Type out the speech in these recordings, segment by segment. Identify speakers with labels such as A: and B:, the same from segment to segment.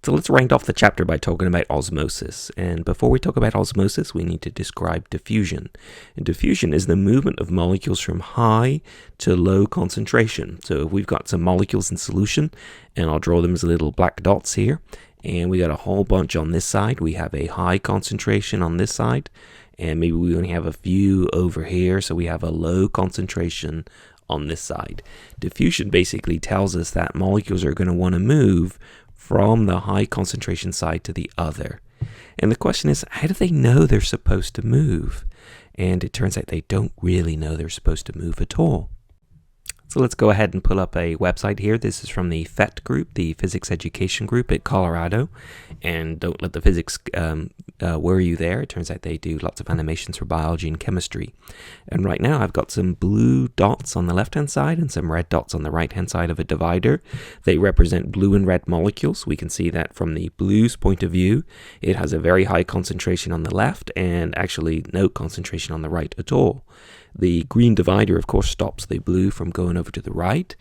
A: So let's round off the chapter by talking about osmosis. And before we talk about osmosis, we need to describe diffusion. And diffusion is the movement of molecules from high to low concentration. So if we've got some molecules in solution, and I'll draw them as little black dots here, and we got a whole bunch on this side. We have a high concentration on this side, and maybe we only have a few over here, so we have a low concentration on this side. Diffusion basically tells us that molecules are going to want to move from the high concentration side to the other. And the question is, how do they know they're supposed to move? And it turns out they don't really know they're supposed to move at all. So let's go ahead and pull up a website here. This is from the PhET group, the Physics Education Group at Colorado. And don't let the physics worry you there. It turns out they do lots of animations for biology and chemistry. And right now I've got some blue dots on the left-hand side and some red dots on the right-hand side of a divider. They represent blue and red molecules. We can see that from the blue's point of view, it has a very high concentration on the left and actually no concentration on the right at all. The green divider, of course, stops the blue from going over to the right.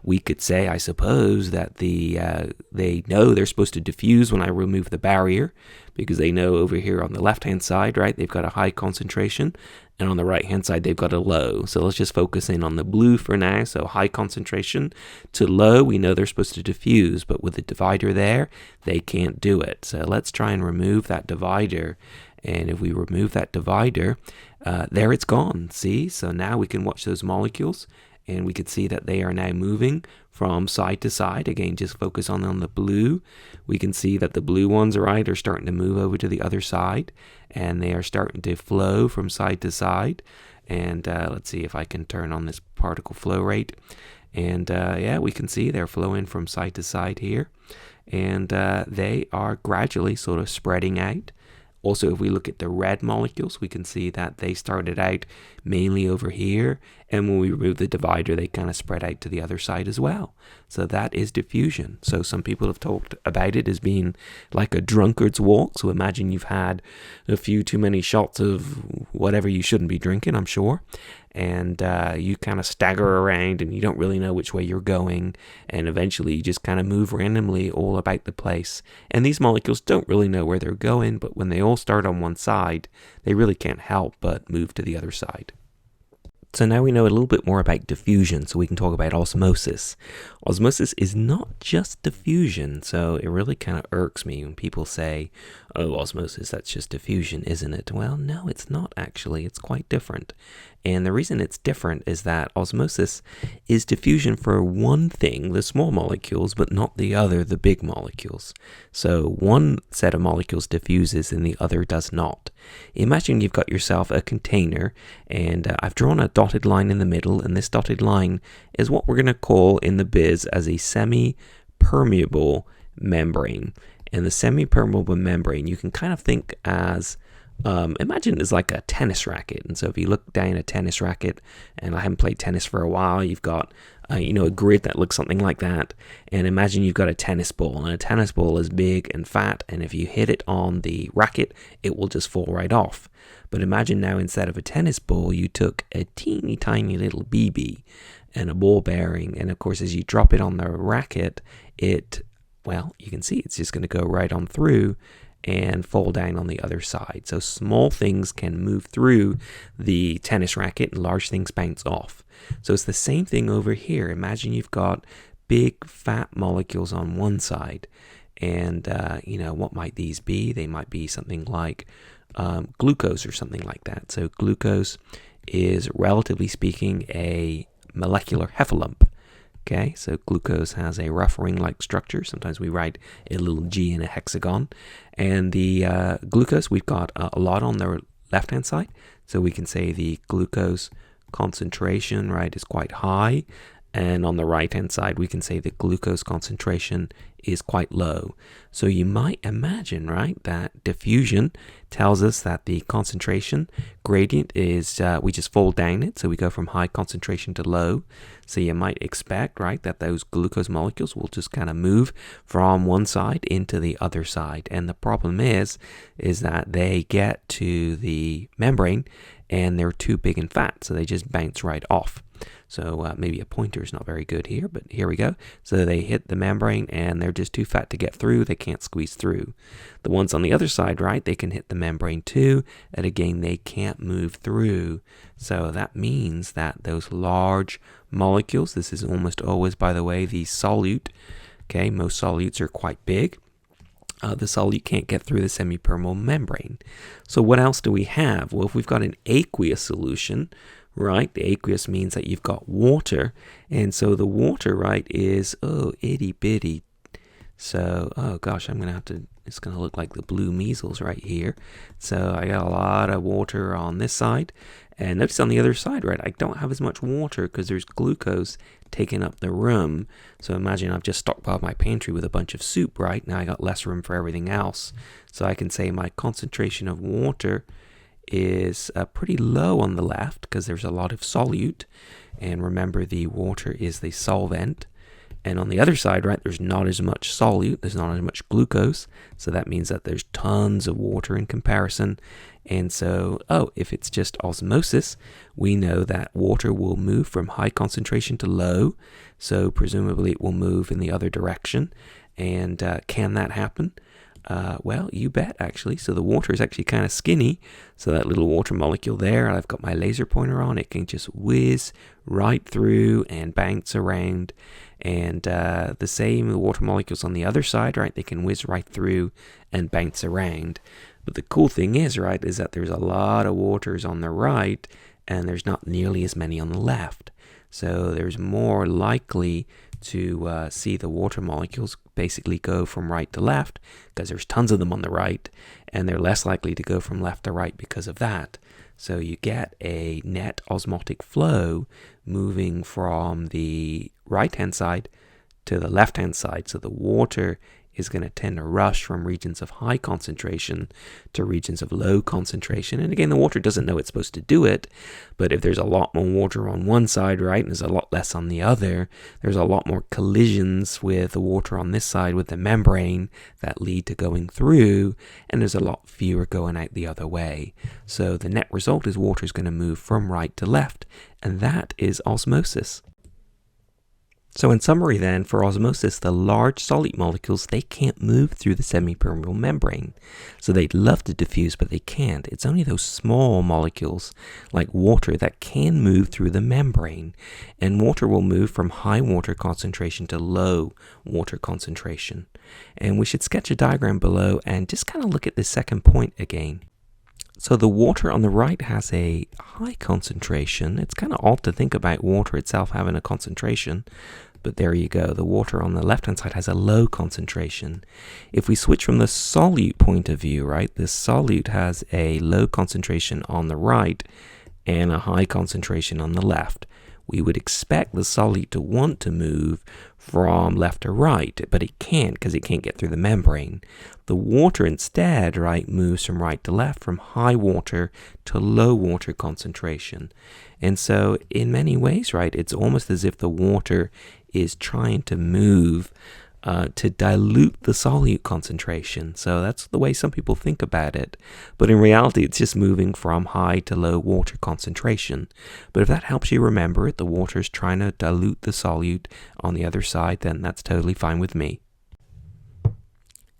A: We could say, I suppose, that they know they're supposed to diffuse when I remove the barrier, because they know over here on the left-hand side, right, they've got a high concentration, and on the right-hand side, they've got a low. So let's just focus in on the blue for now. So high concentration to low, we know they're supposed to diffuse, but with the divider there, they can't do it. So let's try and remove that divider. And if we remove that divider, there it's gone. See? So now we can watch those molecules, and we can see that they are now moving from side to side. Again, just focus on the blue. We can see that the blue ones, right, are starting to move over to the other side, and they are starting to flow from side to side. And let's see if I can turn on this particle flow rate. And yeah, we can see they're flowing from side to side here. And they are gradually sort of spreading out. Also, if we look at the red molecules, we can see that they started out mainly over here, and when we remove the divider, they kind of spread out to the other side as well. So that is diffusion. So some people have talked about it as being like a drunkard's walk. So imagine you've had a few too many shots of whatever you shouldn't be drinking, I'm sure, and you kind of stagger around and you don't really know which way you're going, and eventually you just kind of move randomly all about the place. And these molecules don't really know where they're going, but when they all start on one side, they really can't help but move to the other side. So now we know a little bit more about diffusion, so we can talk about osmosis. Osmosis is not just diffusion, so it really kind of irks me when people say, oh, osmosis, that's just diffusion, isn't it? Well, no, it's not actually. It's quite different. And the reason it's different is that osmosis is diffusion for one thing, the small molecules, but not the other, the big molecules. So one set of molecules diffuses and the other does not. Imagine you've got yourself a container, and I've drawn a dotted line in the middle, and this dotted line is what we're going to call in the biz as a semi-permeable membrane. And the semi-permeable membrane you can kind of think as imagine it's like a tennis racket. And so if you look down a tennis racket, and I haven't played tennis for a while, you've got a grid that looks something like that. And imagine you've got a tennis ball, and a tennis ball is big and fat, and if you hit it on the racket, it will just fall right off. But imagine now, instead of a tennis ball, you took a teeny tiny little BB and a ball bearing, and of course as you drop it on the racket, well, you can see it's just going to go right on through and fall down on the other side. So small things can move through the tennis racket and large things bounce off. So it's the same thing over here. Imagine you've got big fat molecules on one side, and what might these be? They might be something like glucose or something like that. So glucose is, relatively speaking, a molecular heffalump. Okay, so glucose has a rough ring-like structure. Sometimes we write a little G in a hexagon. And the glucose, we've got a lot on the left-hand side. So we can say the glucose concentration, right, is quite high. And on the right-hand side, we can say the glucose concentration is quite low. So you might imagine, right, that diffusion tells us that the concentration gradient is, we just fold down it. So we go from high concentration to low. So you might expect, right, that those glucose molecules will just kind of move from one side into the other side. And the problem is that they get to the membrane and they're too big and fat, so they just bounce right off. So maybe a pointer is not very good here, but here we go. So they hit the membrane and they're just too fat to get through. They can't squeeze through. The ones on the other side, right, they can hit the membrane too, and again, they can't move through. So that means that those large molecules, this is almost always, by the way, the solute. Okay, most solutes are quite big. The solute can't get through the semipermeable membrane. So what else do we have? Well, if we've got an aqueous solution, right, the aqueous means that you've got water, and so the water, right, is, itty bitty. So, oh gosh, it's gonna look like the blue measles right here. So I got a lot of water on this side, and notice on the other side, right, I don't have as much water because there's glucose taking up the room. So imagine I've just stockpiled my pantry with a bunch of soup, right? Now I got less room for everything else. So I can say my concentration of water is pretty low on the left because there's a lot of solute, and remember the water is the solvent. And on the other side, right, there's not as much solute, there's not as much glucose, so that means that there's tons of water in comparison. And so, if it's just osmosis, we know that water will move from high concentration to low, so presumably it will move in the other direction. And can that happen? Well, you bet, actually. So the water is actually kind of skinny. So that little water molecule there, I've got my laser pointer on, it can just whiz right through and bounce around. And the same, the water molecules on the other side, right, they can whiz right through and bounce around. But the cool thing is, right, is that there's a lot of waters on the right, and there's not nearly as many on the left. So there's more likely to see the water molecules basically go from right to left because there's tons of them on the right, and they're less likely to go from left to right because of that. So you get a net osmotic flow moving from the right-hand side to the left-hand side. So the water is going to tend to rush from regions of high concentration to regions of low concentration. And again, the water doesn't know it's supposed to do it, but if there's a lot more water on one side, right, and there's a lot less on the other, there's a lot more collisions with the water on this side with the membrane that lead to going through, and there's a lot fewer going out the other way. So the net result is water is going to move from right to left, and that is osmosis. So in summary then, for osmosis, the large solute molecules, they can't move through the semipermeable membrane. So they'd love to diffuse, but they can't. It's only those small molecules, like water, that can move through the membrane. And water will move from high water concentration to low water concentration. And we should sketch a diagram below and just kind of look at this second point again. So the water on the right has a high concentration. It's kind of odd to think about water itself having a concentration, but there you go. The water on the left-hand side has a low concentration. If we switch from the solute point of view, right, the solute has a low concentration on the right and a high concentration on the left. We would expect the solute to want to move from left to right, but it can't because it can't get through the membrane. The water instead, right, moves from right to left, from high water to low water concentration. And so in many ways, right, it's almost as if the water is trying to move to dilute the solute concentration. So that's the way some people think about it. But in reality, it's just moving from high to low water concentration. But if that helps you remember it, the water is trying to dilute the solute on the other side, then that's totally fine with me.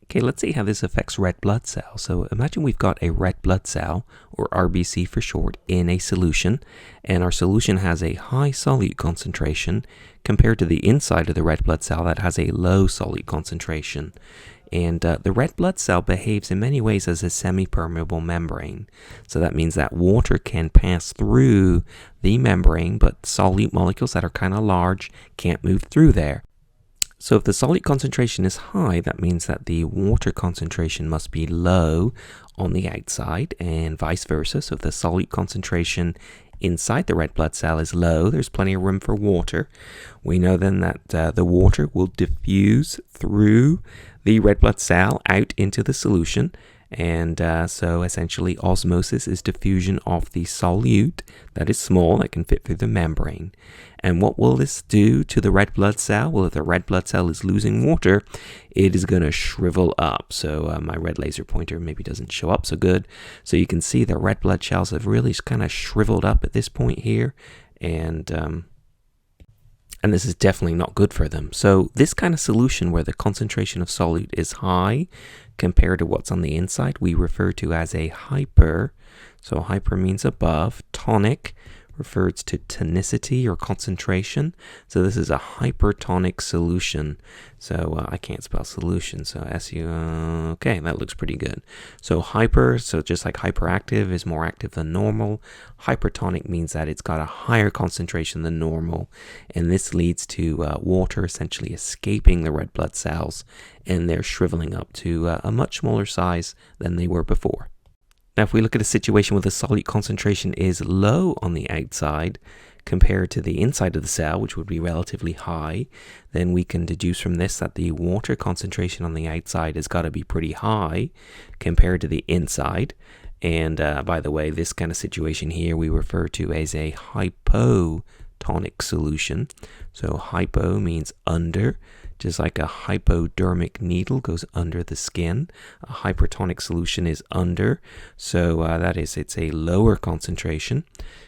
A: Okay, let's see how this affects red blood cells. So imagine we've got a red blood cell, or RBC for short, in a solution, and our solution has a high solute concentration compared to the inside of the red blood cell that has a low solute concentration. And the red blood cell behaves in many ways as a semi-permeable membrane. So that means that water can pass through the membrane, but solute molecules that are kind of large can't move through there. So if the solute concentration is high, that means that the water concentration must be low on the outside, and vice versa. So if the solute concentration inside the red blood cell is low, there's plenty of room for water. We know then that the water will diffuse through the red blood cell out into the solution. And so essentially osmosis is diffusion of the solute that is small, that can fit through the membrane. And what will this do to the red blood cell? Well, if the red blood cell is losing water, it is going to shrivel up. So my red laser pointer maybe doesn't show up so good. So you can see the red blood cells have really kind of shriveled up at this point here. And this is definitely not good for them. So this kind of solution where the concentration of solute is high compared to what's on the inside, we refer to as a hyper. So hyper means above. Tonic refers to tonicity or concentration. So this is a hypertonic solution. So I can't spell solution. So okay, that looks pretty good. So hyper, so just like hyperactive is more active than normal. Hypertonic means that it's got a higher concentration than normal. And this leads to water essentially escaping the red blood cells, and they're shriveling up to a much smaller size than they were before. Now, if we look at a situation where the solute concentration is low on the outside compared to the inside of the cell, which would be relatively high, then we can deduce from this that the water concentration on the outside has got to be pretty high compared to the inside. And by the way, this kind of situation here we refer to as a hypotonic solution. So hypo means under. Just like a hypodermic needle goes under the skin, a hypertonic solution is under. So that is, it's a lower concentration.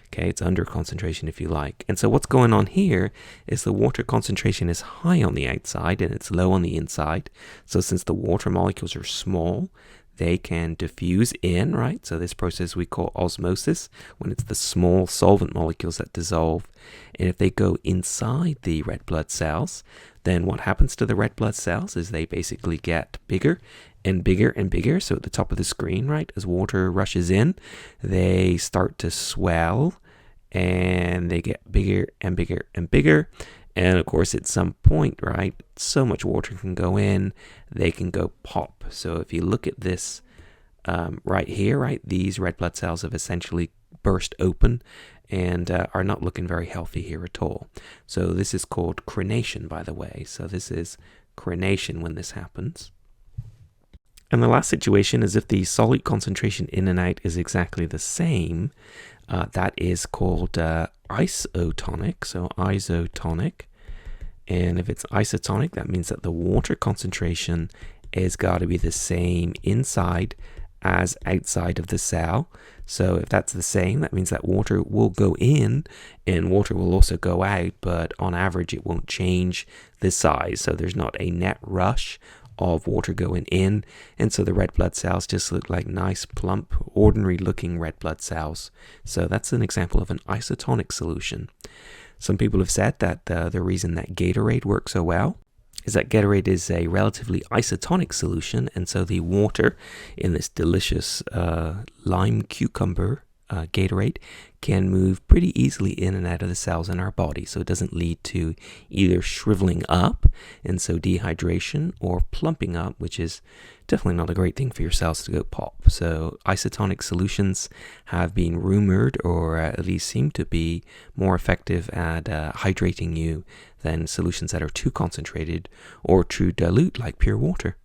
A: Okay, it's under concentration if you like. And so what's going on here is the water concentration is high on the outside and it's low on the inside. So since the water molecules are small, they can diffuse in, right? So this process we call osmosis, when it's the small solvent molecules that dissolve. And if they go inside the red blood cells, then what happens to the red blood cells is they basically get bigger and bigger and bigger. So at the top of the screen, right, as water rushes in, they start to swell and they get bigger and bigger and bigger. And of course, at some point, right, so much water can go in, they can go pop. So if you look at this right here, right, these red blood cells have essentially burst open and are not looking very healthy here at all. So this is called crenation, by the way. So this is crenation when this happens. And the last situation is if the solute concentration in and out is exactly the same, that is called isotonic. So isotonic. And if it's isotonic, that means that the water concentration has got to be the same inside as outside of the cell. So if that's the same, that means that water will go in and water will also go out, but on average it won't change the size. So there's not a net rush of water going in, and so the red blood cells just look like nice, plump, ordinary looking red blood cells. So that's an example of an isotonic solution. Some people have said that the reason that Gatorade works so well is that Gatorade is a relatively isotonic solution, and so the water in this delicious lime cucumber Gatorade can move pretty easily in and out of the cells in our body, so it doesn't lead to either shriveling up, and so dehydration, or plumping up, which is definitely not a great thing for your cells to go pop. So isotonic solutions have been rumored, or at least seem to be, more effective at hydrating you than solutions that are too concentrated or too dilute like pure water.